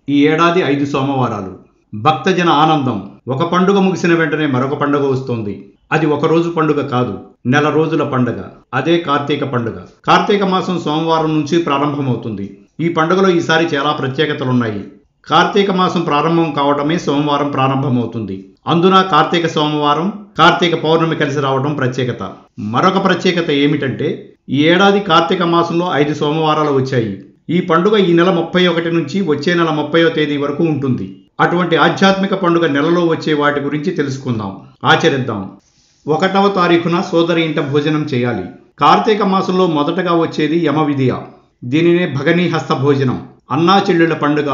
ఈ ఏడాది 5 సోమవారాలు. భక్తజన ఆనందం. ఒక పండుగ ముగిసిన వెంటనే మరొక పండుగ వస్తోంది. అది ఒక రోజు పండుగ కాదు, నెల రోజుల పండుగ. అదే కార్తీక పండుగ. కార్తీక మాసం సోమవారం నుంచి ప్రారంభమవుతుంది. ఈ పండుగలో ఈసారి చాలా ప్రత్యేకతలున్నాయి. కార్తీక మాసం ప్రారంభం కావటమే సోమవారం ప్రారంభమవుతుంది. అందున కార్తీక సోమవారం, కార్తీక పౌర్ణమి కలిసి రావడం ప్రత్యేకత. మరొక ప్రత్యేకత ఏమిటంటే, ఈ ఏడాది కార్తీక మాసంలో 5 సోమవారాలు వచ్చాయి. ఈ పండుగ ఈ నెల 31 నుంచి వచ్చే నెల 30వ తేదీ వరకు ఉంటుంది. అటువంటి ఆధ్యాత్మిక పండుగ నెలలో వచ్చే వాటి గురించి తెలుసుకుందాం, ఆచరిద్దాం. 1వ తారీఖున సోదరి ఇంట భోజనం చేయాలి. కార్తీక మాసంలో మొదటగా వచ్చేది యమవిదియ. దీనినే భగనీ హస్త భోజనం, అన్నా చెల్లెళ్ల పండుగ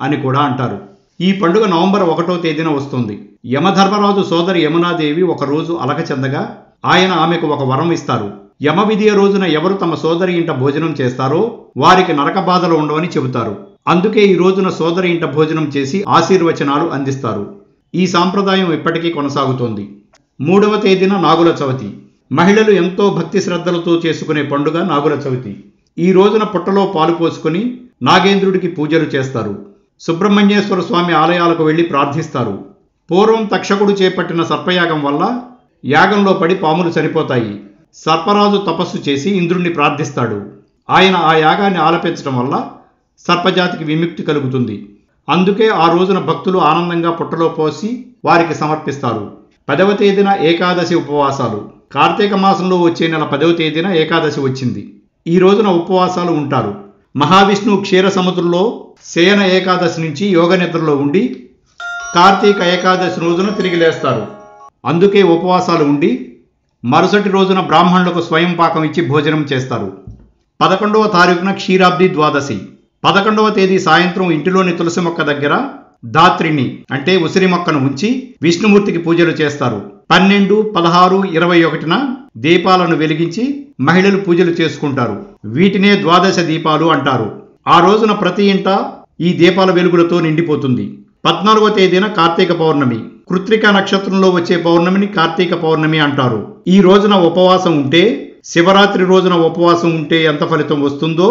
అని కూడా అంటారు. ఈ పండుగ నవంబర్ 1వ తేదీన వస్తుంది. యమధర్మరాజు సోదరి యమునాదేవి ఒకరోజు అలక చెందగా ఆయన ఆమెకు ఒక వరం ఇస్తారు. యమవిదియ రోజున ఎవరు తమ సోదరి ఇంట భోజనం చేస్తారో వారికి నరక బాధలు ఉండవని చెబుతారు. అందుకే ఈ రోజున సోదరి ఇంట భోజనం చేసి ఆశీర్వచనాలు అందిస్తారు. ఈ సాంప్రదాయం ఇప్పటికీ కొనసాగుతోంది. 3వ తేదీన నాగుల చవితి. మహిళలు ఎంతో భక్తి శ్రద్ధలతో చేసుకునే పండుగ నాగుల చవితి. ఈ రోజున పుట్టలో పాలు పోసుకొని నాగేంద్రుడికి పూజలు చేస్తారు. సుబ్రహ్మణ్యేశ్వర స్వామి ఆలయాలకు వెళ్లి ప్రార్థిస్తారు. పూర్వం తక్షకుడు చేపట్టిన సర్పయాగం వల్ల యాగంలో పడి పాములు చనిపోతాయి. సర్పరాజు తపస్సు చేసి ఇంద్రుణ్ణి ప్రార్థిస్తాడు. ఆయన ఆ యాగాన్ని ఆలపించడం వల్ల సర్పజాతికి విముక్తి కలుగుతుంది. అందుకే ఆ రోజున భక్తులు ఆనందంగా పుట్టలో పోసి వారికి సమర్పిస్తారు. 10వ తేదీన ఏకాదశి ఉపవాసాలు. కార్తీక మాసంలో వచ్చే నెల 10వ తేదీన ఏకాదశి వచ్చింది. ఈ రోజున ఉపవాసాలు ఉంటారు. మహావిష్ణువు క్షీర సముద్రంలో శయన ఏకాదశి నుంచి యోగ నిద్రలో ఉండి కార్తీక ఏకాదశి రోజున తిరిగి లేస్తారు. అందుకే ఉపవాసాలు ఉండి మరుసటి రోజున బ్రాహ్మణులకు స్వయం పాకం ఇచ్చి భోజనం చేస్తారు. 11వ తారీఖున క్షీరాబ్ది ద్వాదశి. 11వ తేదీ సాయంత్రం ఇంటిలోని తులసి మొక్క దగ్గర ధాత్రిని అంటే ఉసిరి మొక్కను ఉంచి విష్ణుమూర్తికి పూజలు చేస్తారు. 12, 16, 21న దీపాలను వెలిగించి మహిళలు పూజలు చేసుకుంటారు. వీటినే ద్వాదశ దీపాలు అంటారు. ఆ రోజున ప్రతి ఇంట ఈ దీపాల వెలుగులతో నిండిపోతుంది. 14వ తేదీన కార్తీక పౌర్ణమి. కృత్తిక నక్షత్రంలో వచ్చే పౌర్ణమిని కార్తీక పౌర్ణమి అంటారు. ఈ రోజున ఉపవాసం ఉంటే, శివరాత్రి రోజున ఉపవాసం ఉంటే ఎంత ఫలితం వస్తుందో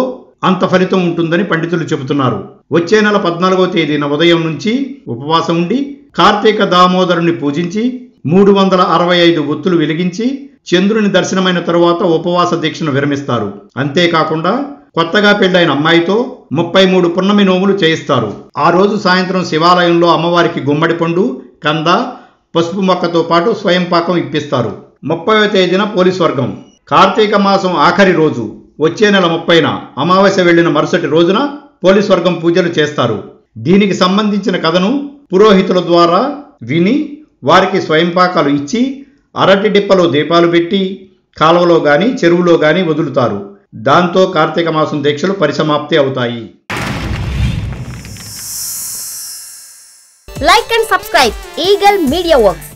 అంత ఫలితం ఉంటుందని పండితులు చెబుతున్నారు. వచ్చే నెల 14వ తేదీన ఉదయం నుంచి ఉపవాసం ఉండి కార్తీక దామోదరుని పూజించి 365 ఒత్తులు వెలిగించి చంద్రుని దర్శనమైన తరువాత ఉపవాస దీక్షను విరమిస్తారు. అంతేకాకుండా కొత్తగా పెళ్లైన అమ్మాయితో 33 పున్నమి నోములు చేయిస్తారు. ఆ రోజు సాయంత్రం శివాలయంలో అమ్మవారికి గుమ్మడి పండు, కంద, పసుపు మొక్కతో పాటు స్వయం పాకం ఇప్పిస్తారు. 30వ తేదీన పోలీస్ వర్గం. కార్తీక మాసం ఆఖరి రోజు వచ్చే నెల 30న అమావాస్య వెళ్లిన మరుసటి రోజున పోలీస్ వర్గం పూజలు చేస్తారు. దీనికి సంబంధించిన కథను పురోహితుల ద్వారా విని వారికి స్వయం పాకాలు ఇచ్చి అరటి డిప్పలో దీపాలు పెట్టి కాలువలో గాని చెరువులో గాని వదులుతారు. దాంతో కార్తీక మాసం దీక్షలు పరిసమాప్తి అవుతాయి. Like and subscribe Eagle Media Works.